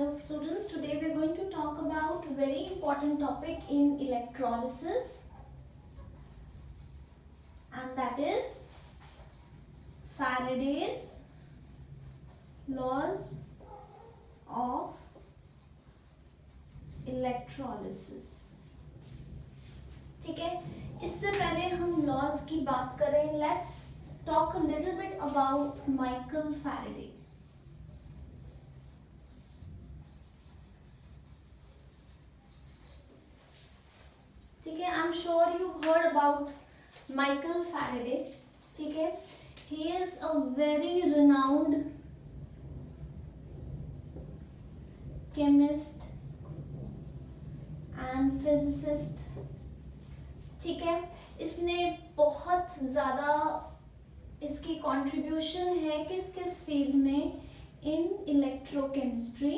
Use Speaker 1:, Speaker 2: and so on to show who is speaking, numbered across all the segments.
Speaker 1: Hello students, today we are going to talk about a very important topic in electrolysis, and that is Faraday's laws of electrolysis. ठीक है, इससे पहले हम laws की बात करें, let's talk a little bit about Michael Faraday. ठीक है, I am sure you heard about Michael Faraday. ठीक है, he is a very renowned chemist and physicist. ठीक है, इसने बहुत ज़्यादा इसकी कंट्रीब्यूशन है किस किस फील्ड में, in electrochemistry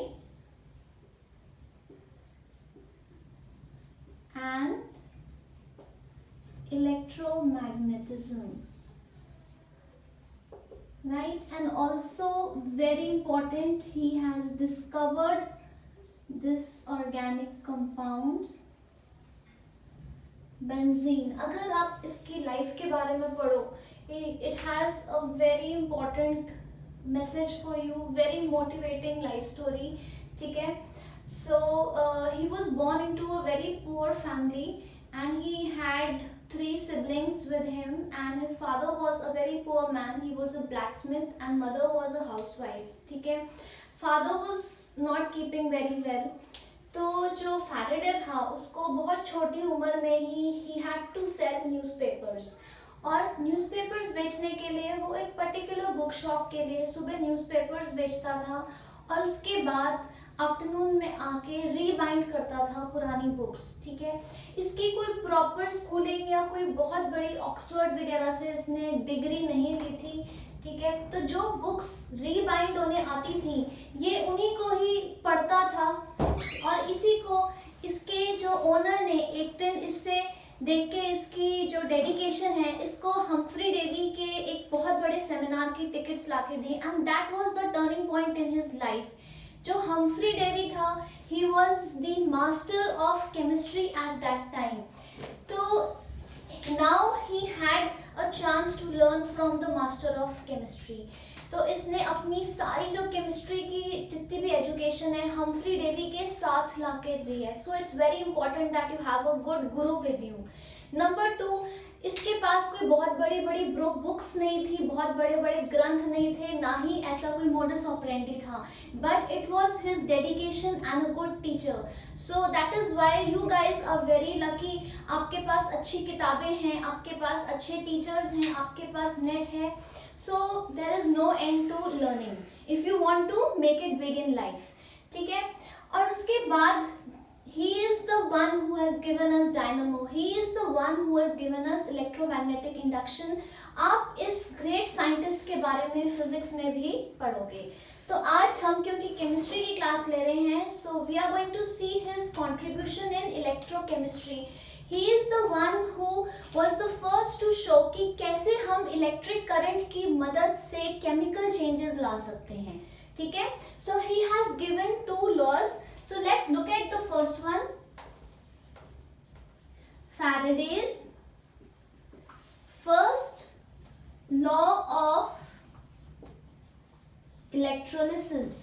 Speaker 1: and electromagnetism, right? And also very important, he has discovered this organic compound benzene. अगर आप इसकी लाइफ के बारे में पढ़ो, it has a very important message for you, very motivating life story. ठीक है, so he was born into a very poor family and he had 3 siblings with him, and his father was a very poor man. He was a blacksmith and mother was a housewife. ठीक है, father was not keeping very well. तो जो Faraday था उसको बहुत छोटी उम्र में ही he had to sell newspapers, और न्यूज़पेपर्स बेचने के लिए वो एक पर्टिकुलर बुक शॉप के लिए सुबह न्यूज़पेपर्स बेचता था, और उसके बाद आफ्टरनून में आके रीबाइंड करता था पुरानी बुक्स. ठीक है, इसकी कोई प्रॉपर स्कूलिंग या कोई बहुत बड़ी ऑक्सफोर्ड वगैरह से इसने डिग्री नहीं ली थी. ठीक है, तो जो बुक्स रीबाइंड होने आती थी ये उन्हीं को ही पढ़ता था, और इसी को इसके जो ओनर ने एक दिन इससे देख के इसकी जो डेडिकेशन है इसको हम्फ्री डेवी के एक बहुत बड़े सेमिनार की टिकट्स लाके दी, and that was the turning point in his life. जो हम्फ्री डेवी था, he was the master of chemistry at that time. तो now he had a chance to learn from the master of chemistry. तो इसने अपनी सारी जो chemistry की जितनी भी एजुकेशन है हम्फ्री डेवी के साथ लाके ली है. So it's very important that you have a good Guru with you. Number 2, इसके पास कोई बहुत बड़ी बड़ी बुक्स नहीं थी, बहुत बड़े बड़े ग्रंथ नहीं थे, ना ही ऐसा कोई मोडस ऑपरेंडी था, but it was his dedication and a good teacher. So that is why you guys are very lucky. आपके पास अच्छी किताबें हैं, आपके पास अच्छे टीचर्स हैं, आपके पास नेट है. So there is no end to learning if you want to make it big in life. ठीक है, और उसके बाद he is the one who has given us dynamo, he is the one who has given us electromagnetic induction. आप इस great scientist के बारे में फिजिक्स में भी पढ़ोगे. तो आज हम क्योंकि केमिस्ट्री की क्लास ले रहे हैं, so we are going to see his contribution in electrochemistry. He is the one who was the first to show कि कैसे हम इलेक्ट्रिक करंट की मदद से केमिकल चेंजेस ला सकते हैं. ठीक है, so he has given 2 laws. So let's look at the first one. Faraday's first law of electrolysis.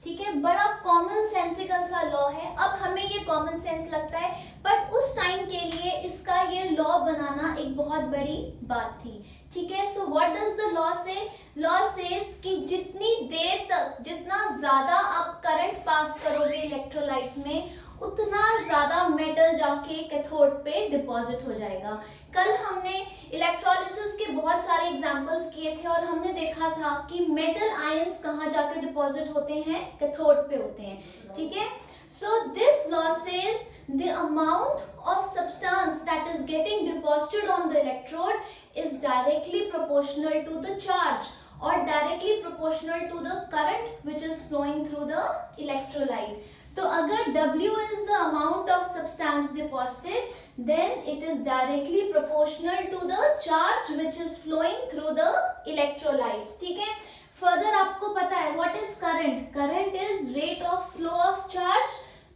Speaker 1: ठीक है, बड़ा कॉमन सेंसिकल सा लॉ है. अब हमें ये कॉमन सेंस लगता है, बट उस टाइम के लिए इसका ये लॉ बनाना एक बहुत बड़ी बात थी. ठीक है, so what does the law से? लॉ सेज कि जितनी देर तक, जितना ज्यादा आप करंट पास करोगे इलेक्ट्रोलाइट में, उतना ज्यादा मेटल जाके कैथोड पे डिपॉजिट हो जाएगा. कल हमने इलेक्ट्रोलिसिस के बहुत सारे एग्जांपल्स किए थे और हमने देखा था कि मेटल आयंस कहाँ जाकर डिपॉजिट होते हैं, कैथोड पे होते हैं. ठीक है, so this law says the amount of substance that is getting deposited on the electrode is directly proportional to the charge or directly proportional to the current which is flowing through the electrolyte. तो अगर W is the amount of substance deposited, then it is directly proportional to the charge which is flowing through the electrolytes. ठीक है, further आपको पता है what is current, current is rate of flow of charge,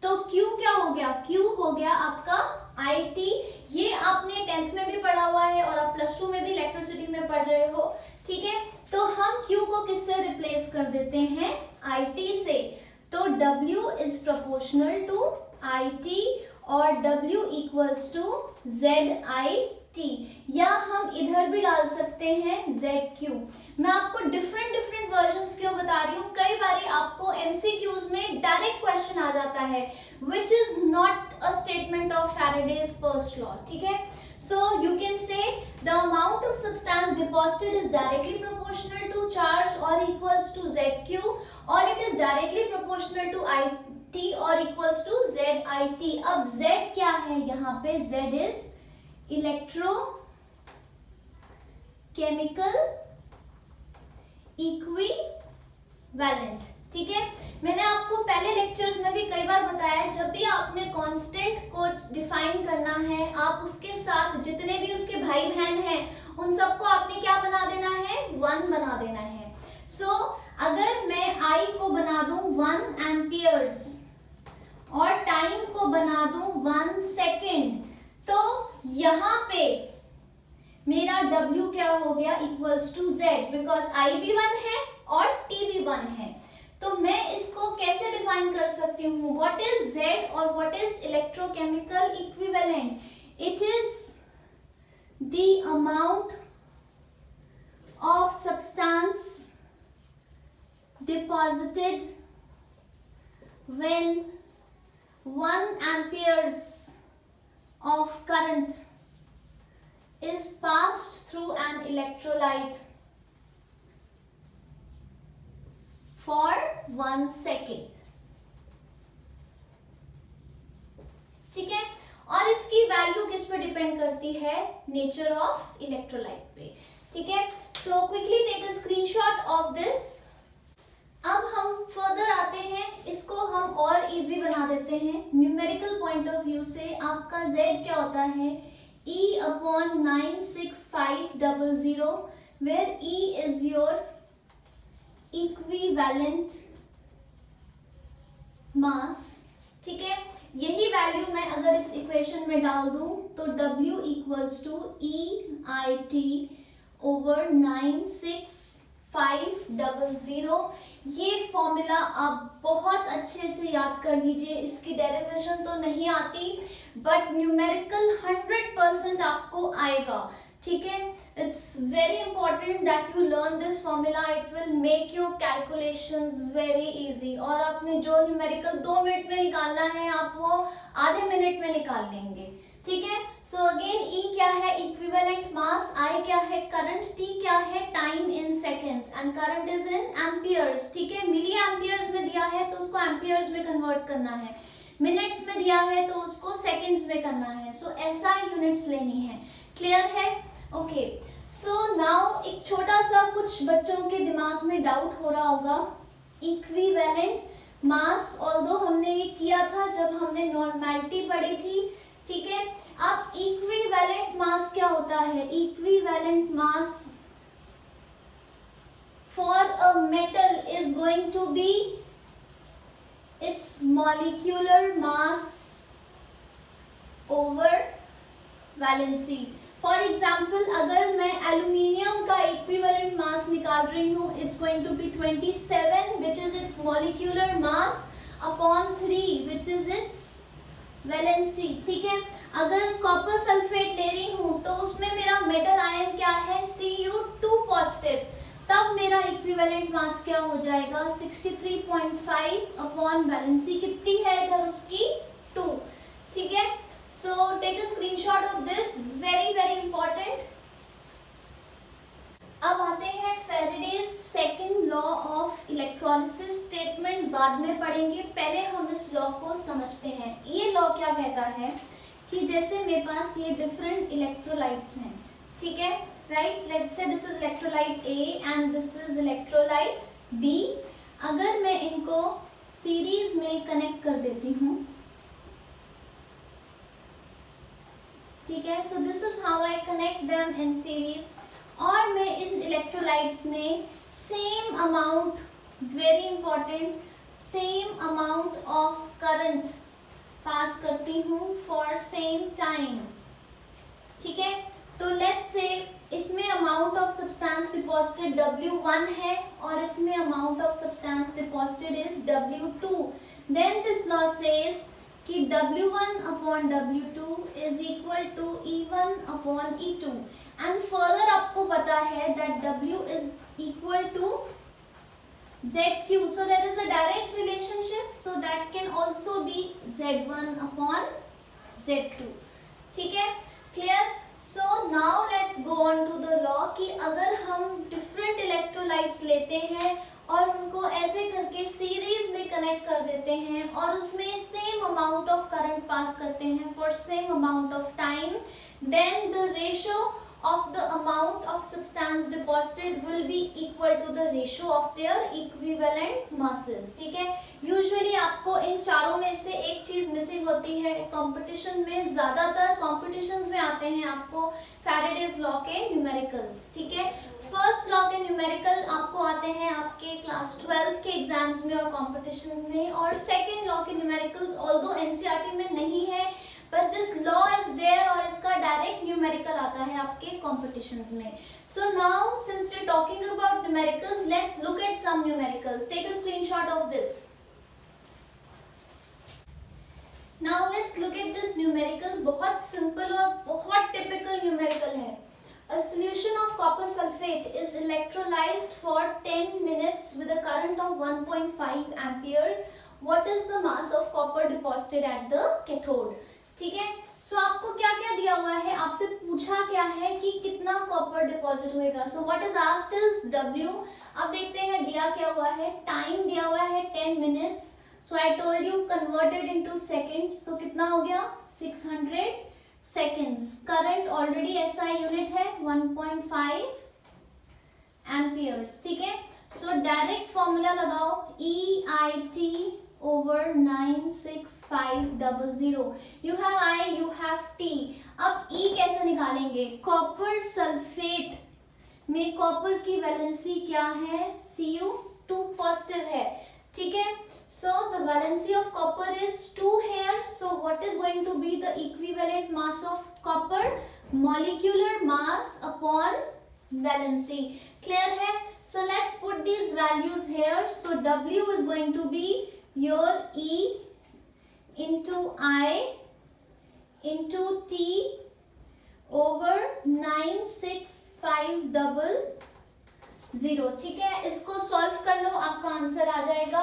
Speaker 1: तो Q क्या हो गया, Q हो गया आपका IT। ये आपने 10th में भी पढ़ा हुआ है और आप प्लस 2 में भी इलेक्ट्रिसिटी में पढ़ रहे हो, ठीक है। तो हम Q को किससे रिप्लेस कर देते हैं, IT से, तो W is proportional to IT और W इक्वल्स टू ZIT, या हम इधर भी डाल सकते हैं ZQ। मैं आपको डिफरेंट वर्जन्स क्यों बता रही हूँ, कई बार आपको MCQs में डायरेक्ट क्वेश्चन आ जाता है which is not a statement of Faraday's first law, ठीक है। So you can say the amount of substance deposited is directly proportional to charge or equals to ZQ, or it is directly proportional to IT or equals to ZIT। अब Z क्या है यहाँ पे, Z is electrochemical equivalent, ठीक है। मैंने आपको पहले लेक्चर्स में भी कई बार बताया, जब भी आपने कांस्टेंट को डिफाइन करना है, आप उसके साथ जितने भी उसके भाई बहन हैं उन सबको आपने क्या बना देना है, 1 बना देना है। सो अगर मैं I को बना दूं 1 एम्पियर्स और टाइम को बना दूं 1 सेकेंड, तो यहाँ पे मेरा W क्या हो गया, equals to Z, because I भी 1 है और T भी 1 है। तो मैं इसको कैसे डिफाइन कर सकती हूँ, व्हाट इज Z और what is electrochemical equivalent, it is the amount of substance deposited when 1 amperes of current is passed through an electrolyte for 1 second, ठीक है। और इसकी वैल्यू किस पे डिपेंड करती है, नेचर ऑफ इलेक्ट्रोलाइट पे, ठीक है। So quickly take a screenshot of this. अब हम फर्दर आते हैं, इसको हम और इजी बना देते हैं। न्यूमेरिकल पॉइंट ऑफ व्यू से आपका Z क्या होता है, E/96500, where E is your equivalent mass, ठीक है। यही वैल्यू मैं अगर इस इक्वेशन में डाल दूं तो W equals to EIT over 96500। ये फॉर्मूला आप बहुत अच्छे से याद कर लीजिए, इसकी डेरिवेशन तो नहीं आती बट न्यूमेरिकल 100% आपको आएगा, ठीक है। It's very important that you learn this formula, it will make your calculations very easy. और आपने जो न्यूमेरिकल 2 मिनट में निकालना है आप वो आधे मिनट में निकाल लेंगे, ठीक है। सो अगेन E क्या है, इक्विवेलेंट मास, I क्या है, करंट, T क्या है, time in seconds, and current is in amperes, ठीक है। मिली एम्पियर्स में दिया है तो उसको एम्पियर्स में कन्वर्ट करना है, मिनट्स में दिया है तो उसको सेकेंड्स में करना है। सो ऐसा यूनिट्स लेनी है, क्लियर है, ओके। सो नाउ एक छोटा सा कुछ बच्चों के दिमाग में डाउट हो रहा होगा, इक्विवेलेंट मास ऑल्दो हमने ये किया था जब हमने नॉर्मैलिटी पढ़ी थी, ठीक है। अब इक्विवेलेंट मास क्या होता है, equivalent mass for a metal is going to be its molecular mass over valency। For example, अगर मैं एल्यूमिनियम का इक्विवेलेंट मास निकाल रही हूँ, it's going to be 27 which is its molecular mass upon 3 which is its valency, ठीक है। अगर copper sulphate ले रही हूँ तो उसमें मेरा मेटल आयन क्या है, Cu2 पॉजिटिव, तब मेरा इक्विवेलेंट मास क्या हो जाएगा, 63.5 अपॉन वैलेंसी कितनी है इधर उसकी 2, ठीक है। So take a screenshot of this, very very important. अब आते हैं Faraday's second law of electrolysis, statement बाद में पढ़ेंगे, पहले हम इस लॉ को समझते हैं। ये लॉ क्या कहता है कि जैसे मेरे पास ये डिफरेंट इलेक्ट्रोलाइट्स हैं, ठीक है, right, let's say this is electrolyte A and this is electrolyte B। अगर मैं इनको सीरीज में कनेक्ट कर देती हूँ, ठीक है, so this is how I connect them in series। और मैं इन इलेक्ट्रोलाइट्स में same amount, very important, same amount of current पास करती हूँ for same time. ठीक है, तो लेट्स से इसमें amount of substance deposited W1 है और इसमें amount of substance deposited is W2. Then this law says कि W1 upon W2 is equal to E1 upon E2 and further आपको पता है that W is equal to ZQ, so there is a direct relationship, so that can also be Z1 upon Z2. ठीक है, clear? So now let's go on to the law कि अगर हम different electrolytes लेते हैं और उनको ऐसे करके सीरीज में कनेक्ट कर देते हैं और उसमें same amount of current pass करते हैं for same amount of time, then the ratio of the amount of substance deposited will be equal to the ratio of their equivalent masses. ठीक है, यूजुअली आपको इन चारों में से एक चीज मिसिंग होती है कंपटीशन में. ज्यादातर कॉम्पिटिशन्स में आते हैं आपको फैराडेज लॉ के न्यूमेरिकल्स. ठीक है, फर्स्ट लॉ के न्यूमेरिकल आपको आते हैं आपके क्लास 12 के एग्जाम्स में और कॉम्पिटिशन्स में, और सेकेंड लॉ के न्यूमेरिकल्स ऑल्दो एनसीईआरटी में नहीं है but this law is there और इसका डायरेक्ट न्यूमेरिकल आता है आपके कॉम्पिटिशन्स में. So now since we are talking about numericals, let's look at some numericals. Take a screenshot of this. Now let's look at this numerical. बहुत simple और बहुत typical numerical है. A solution of copper sulfate is electrolyzed for 10 minutes with a current of 1.5 amperes. What is the mass of copper deposited at the cathode? ठीक है, सो आपको क्या क्या दिया हुआ है, आपसे पूछा क्या है कि कितना कॉपर डिपॉजिट होएगा. So what is asked is W. अब देखते हैं दिया क्या हुआ है. टाइम दिया हुआ है 10 minutes. So I told you converted into seconds, तो कितना हो गया 600 seconds. Current already SI unit है 1.5 एम्पियर्स. ठीक है, सो डायरेक्ट फॉर्मूला लगाओ EIT over 96500. You have I, you have T. अब E कैसे निकालेंगे. कॉपर सल्फेट में कॉपर की वैलेंसी क्या है, Cu2 पॉजिटिव है. ठीक है, so the valency of copper is 2 here. So what is going to be the equivalent mass of copper? Molecular mass upon valency. Clear है? So let's put these values here. So W is going to be your E into I into T over 96500. ठीक है, इसको solve कर लो, आपका answer आ जाएगा.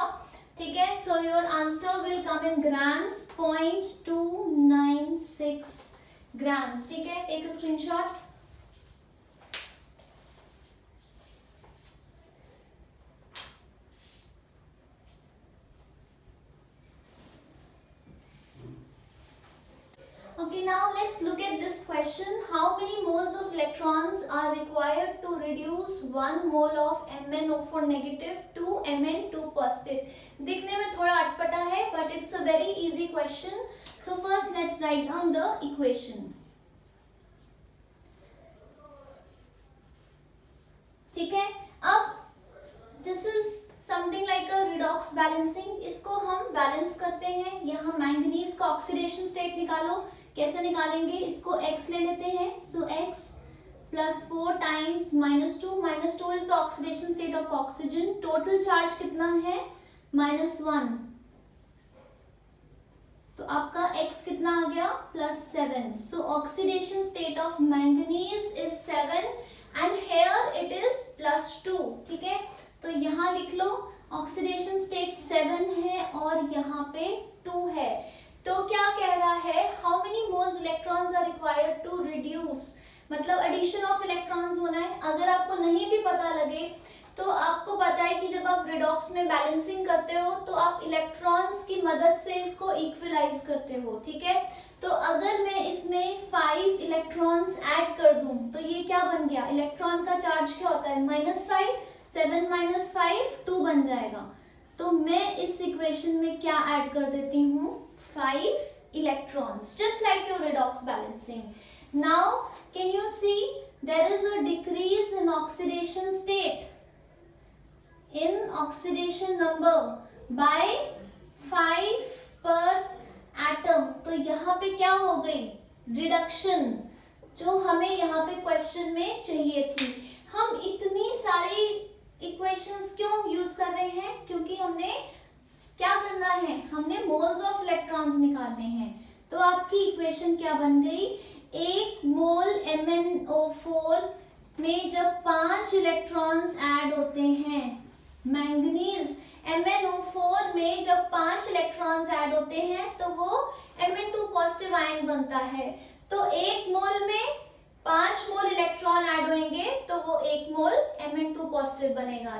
Speaker 1: ठीक है, so your answer will come in grams, 0.296 grams. ठीक है, take a screenshot. Okay, now let's look at this question. How many moles of electrons are required to reduce 1 mole of MnO4 negative to Mn2 positive? दिखने में थोड़ा अटपटा है, but it's a very easy question. So first let's write down the equation. ठीक है, अब this is something like a redox balancing. इसको हम बैलेंस करते हैं. यहाँ मैंगनीज का ऑक्सीडेशन स्टेट निकालो. कैसे निकालेंगे, इसको x ले लेते हैं. सो x plus 4 times -2 is the oxidation state of oxygen. Total charge कितना है -1, तो आपका x कितना आ गया +7. So oxidation state of manganese is 7 and here it is +2. ठीक है, तो यहाँ लिख लो ऑक्सीडेशन स्टेट 7 है और यहाँ पे 2 है. तो क्या कह रहा है, how many moles electrons are required to reduce, मतलब एडिशन ऑफ इलेक्ट्रॉन्स होना है. अगर आपको नहीं भी पता लगे तो आपको पता है कि जब आप रिडॉक्स में बैलेंसिंग करते हो तो आप इलेक्ट्रॉन्स की मदद से इसको इक्वलाइज करते हो. ठीक है, तो अगर मैं इसमें 5 इलेक्ट्रॉन्स ऐड कर दूं तो ये क्या बन गया, इलेक्ट्रॉन का चार्ज क्या होता है -5, 7 - 5 2 बन जाएगा. तो मैं इस इक्वेशन में क्या ऐड कर देती हूँ, 5 electrons, just like your redox balancing. Now can you see there is a decrease in oxidation state. in oxidation number by 5 per atom। तो यहाँ पे क्या हो गई, रिडक्शन, जो हमें यहाँ पे क्वेश्चन में चाहिए थी। हम इतनी सारी इक्वेशंस क्यों यूज कर रहे हैं, क्योंकि हमने क्या करना है, हमने मोल्स ऑफ इलेक्ट्रॉन्स निकालने हैं। तो आपकी इक्वेशन क्या बन गई, 1 मोल MnO4 में जब 5 इलेक्ट्रॉन्स ऐड होते हैं, मैंगनीज MnO4 में जब 5 इलेक्ट्रॉन्स ऐड होते हैं तो वो Mn2 पॉजिटिव आयन बनता है। तो 1 मोल में 5 मोल इलेक्ट्रॉन ऐड होंगे तो वो 1 मोल Mn2 पॉजिटिव बनेगा।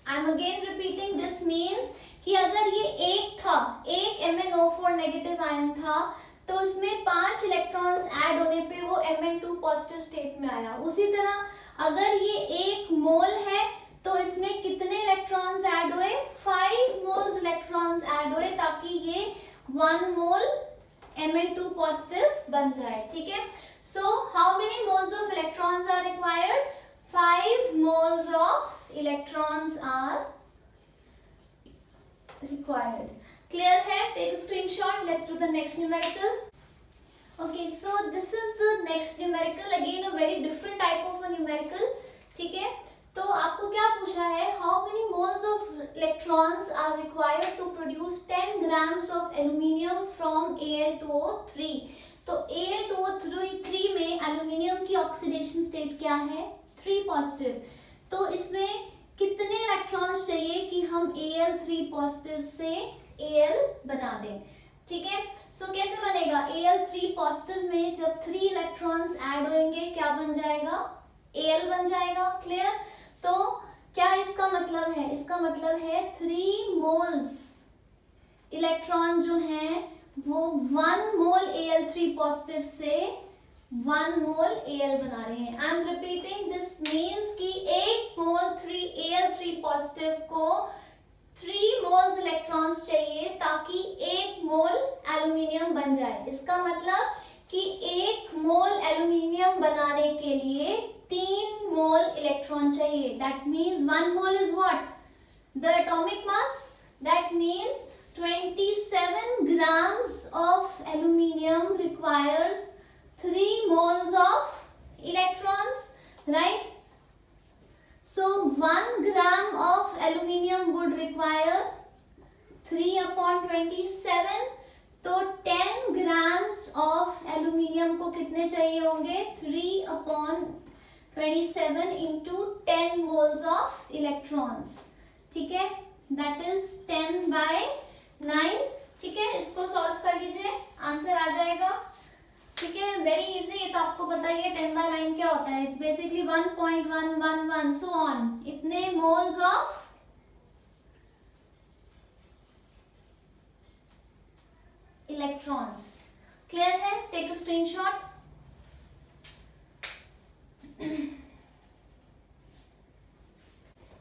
Speaker 1: I am again repeating, this means कि अगर ये एक था, एक MnO4 नेगेटिव आयन था, तो उसमें 5 इलेक्ट्रॉन्स ऐड होने पे वो Mn2 पॉजिटिव स्टेट में आया। उसी तरह अगर ये 1 मोल है तो इसमें कितने इलेक्ट्रॉन्स ऐड हुए, 5 मोल्स इलेक्ट्रॉन्स ऐड हुए, ताकि ये 1 मोल Mn2 पॉजिटिव बन जाए। ठीक है, so how many moles of electrons are required, 5 moles of electrons are required। Clear है? Take a screenshot. Let's do the next numerical. Okay, so this is the next numerical. Again, a very different type of a numerical. ठीक है? तो आपको क्या पूछा है? How many moles of electrons are required to produce 10 grams of aluminium from Al2O3? तो Al2O3 में aluminium की oxidation state क्या है? 3 positive। तो इसमें कितने इलेक्ट्रॉन्स चाहिए कि हम Al3 पॉजिटिव से Al बना दें। ठीक है, सो कैसे बनेगा, Al3 पॉजिटिव में जब 3 इलेक्ट्रॉन्स ऐड होंगे क्या बन जाएगा, Al बन जाएगा। क्लियर? तो क्या इसका मतलब है, इसका मतलब है 3 मोल्स इलेक्ट्रॉन जो हैं वो 1 मोल Al3 पॉजिटिव से 1 मोल Al बना रहे हैं। I am repeating, this means कि 1 मोल Al3 पॉजिटिव को 3 मोल्स इलेक्ट्रॉन्स चाहिए ताकि 1 मोल एल्यूमिनियम बन जाए। इसका मतलब कि 1 मोल एल्यूमिनियम बनाने के लिए 3 मोल इलेक्ट्रॉन चाहिए। That means 1 mole is what, the atomic mass, that means 27 grams of aluminium requires 3 moles of electrons, right? So 1 gram of aluminium would require 3/27। तो 10 grams of aluminium को कितने चाहिए होंगे, 3/27 into 10 moles of electrons। ठीक है, that is 10/9। ठीक है, इसको सॉल्व कर लीजिए, आंसर आ जाएगा। ठीक है, वेरी इजी, ये तो आपको पता ही है 10/9 क्या होता है, इट्स बेसिकली 1.111 सो ऑन, इतने मोल्स ऑफ इलेक्ट्रॉन्स। क्लियर है? Take a screenshot.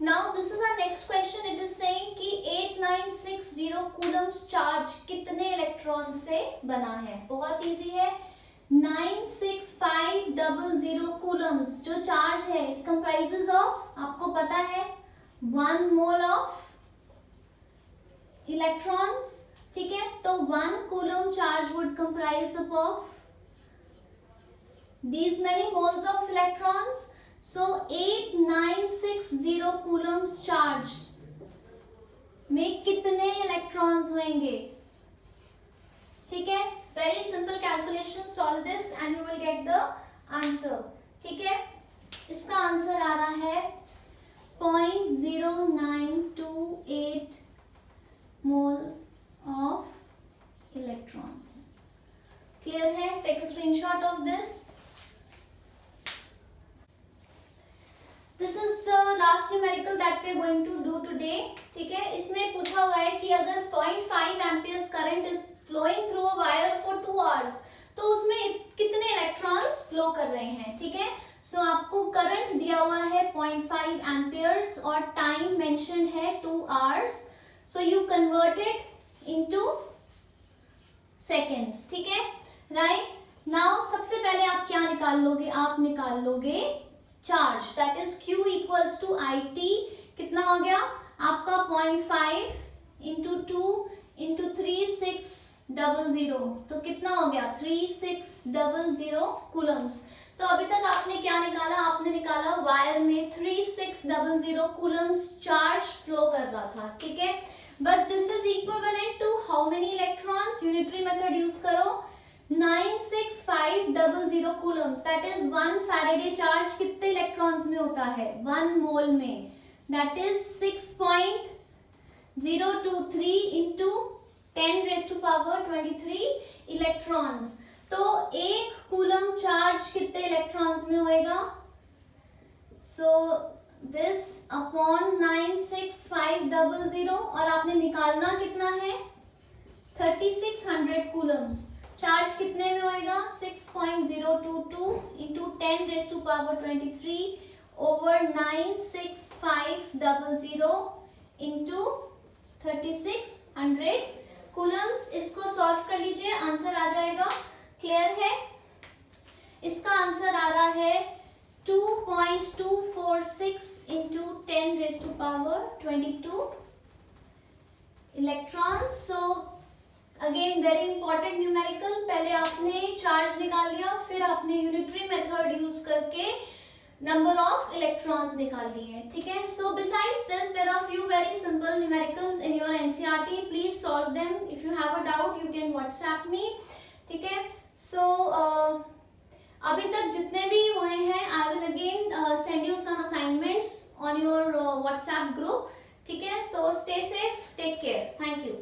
Speaker 1: Now this is our next question. It is saying कि 8960 कूलम्स चार्ज कितने इलेक्ट्रॉन से बना है। बहुत इजी है, 96500 कूलम्स जो चार्ज है कंप्राइजेस ऑफ, आपको पता है 1 मोल ऑफ इलेक्ट्रॉन्स। ठीक है, तो 1 coulomb charge would comprise of these many moles of electrons। So 8960 coulombs charge में कितने इलेक्ट्रॉन्स होंगे। ठीक है, very simple calculation, solve this and you will get the answer. ठीक है, इसका आंसर आ रहा है 0.0928 मोल्स ऑफ इलेक्ट्रॉन्स। क्लियर है? Take a screenshot of this. This is the last numerical that we are going to do today। ठीक है, इसमें पूछा हुआ है कि अगर 0.5 amperes current is flowing through a wire for 2 hours, तो उसमें कितने इलेक्ट्रॉन्स फ्लो कर रहे हैं। ठीक है, सो आपको करंट दिया हुआ है 0.5 amperes और टाइम मेंशन है 2 hours। So you convert it into seconds. ठीक है, राइट नाउ सबसे पहले आप क्या निकाल लोगे, आप निकाल लोगे charge, that is Q equals to IT। कितना हो गया आपका 0.5 इंटू 2 इंटू 3600, तो कितना हो गया 3600 कूलम्स। तो अभी तक आपने क्या निकाला, आपने निकाला वायर में 3600 कूलम्स चार्ज फ्लो कर रहा था, ठीक है। But this is equivalent to how many electrons, unitary method use करो, 96500 coulombs, that is 1 Faraday charge कितने इलेक्ट्रॉन्स में होता है 1 मोल में, दैट इज 6.023 इंटू 10⁻23 इलेक्ट्रॉन्स। तो एक कूलम चार्ज कितने इलेक्ट्रॉन्स में होएगा, सो दिस अपॉन 96500, और आपने निकालना कितना है 3600 कूलम्स, चार्ज कितने में होएगा 6.022 इंटू 10⁻23 ओवर 96500 इंटू 3600 कूलम्स। इसको सॉल्व कर लीजिए, आंसर आ जाएगा, क्लियर है। इसका आंसर आ रहा है 2.246 into 10⁻22 electron. So again very important numerical, पहले आपने चार्ज निकाल लिया, फिर आपने यूनिटरी मेथड यूज करके नंबर ऑफ इलेक्ट्रॉन्स निकाल लिए, ठीक है। So besides this there are few very simple numericals in your NCERT, please solve them, if you have a doubt you can WhatsApp me, ठीक है। सो अभी तक जितने भी हुए हैं I will again send you some assignments on your WhatsApp group, ठीक है। So stay safe, take care, thank you.